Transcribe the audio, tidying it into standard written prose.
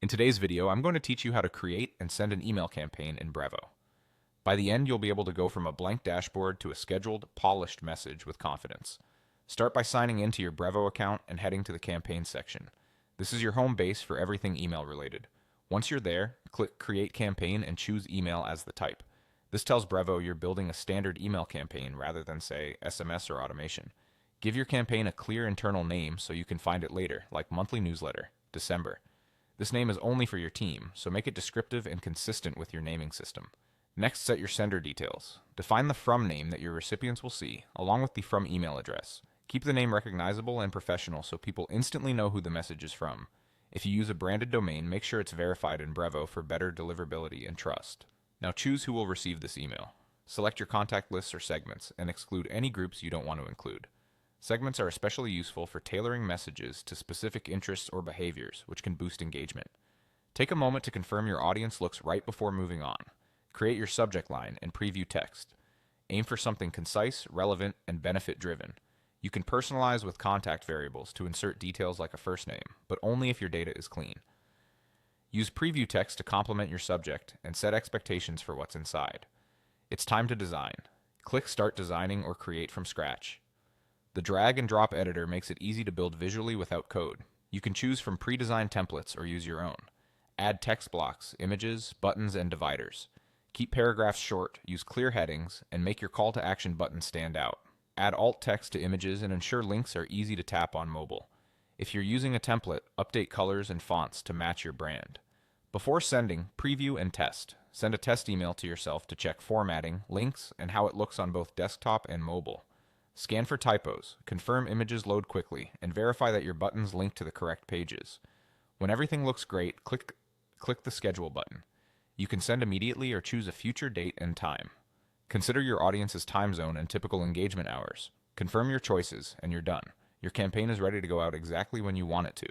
In today's video, I'm going to teach you how to create and send an email campaign in Brevo. By the end, you'll be able to go from a blank dashboard to a scheduled, polished message with confidence. Start by signing into your Brevo account and heading to the campaign section. This is your home base for everything email related. Once you're there, click Create Campaign and choose Email as the type. This tells Brevo you're building a standard email campaign rather than, say, SMS or automation. Give your campaign a clear internal name so you can find it later, like Monthly Newsletter, December. This name is only for your team, so make it descriptive and consistent with your naming system. Next, set your sender details. Define the from name that your recipients will see, along with the from email address. Keep the name recognizable and professional so people instantly know who the message is from. If you use a branded domain, make sure it's verified in Brevo for better deliverability and trust. Now choose who will receive this email. Select your contact lists or segments, and exclude any groups you don't want to include. Segments are especially useful for tailoring messages to specific interests or behaviors, which can boost engagement. Take a moment to confirm your audience looks right before moving on. Create your subject line and preview text. Aim for something concise, relevant, and benefit-driven. You can personalize with contact variables to insert details like a first name, but only if your data is clean. Use preview text to complement your subject and set expectations for what's inside. It's time to design. Click Start Designing or Create from scratch. The drag and drop editor makes it easy to build visually without code. You can choose from pre-designed templates or use your own. Add text blocks, images, buttons, and dividers. Keep paragraphs short, use clear headings, and make your call to action button stand out. Add alt text to images and ensure links are easy to tap on mobile. If you're using a template, update colors and fonts to match your brand. Before sending, preview and test. Send a test email to yourself to check formatting, links, and how it looks on both desktop and mobile. Scan for typos, confirm images load quickly, and verify that your buttons link to the correct pages. When everything looks great, click the Schedule button. You can send immediately or choose a future date and time. Consider your audience's time zone and typical engagement hours. Confirm your choices, and you're done. Your campaign is ready to go out exactly when you want it to.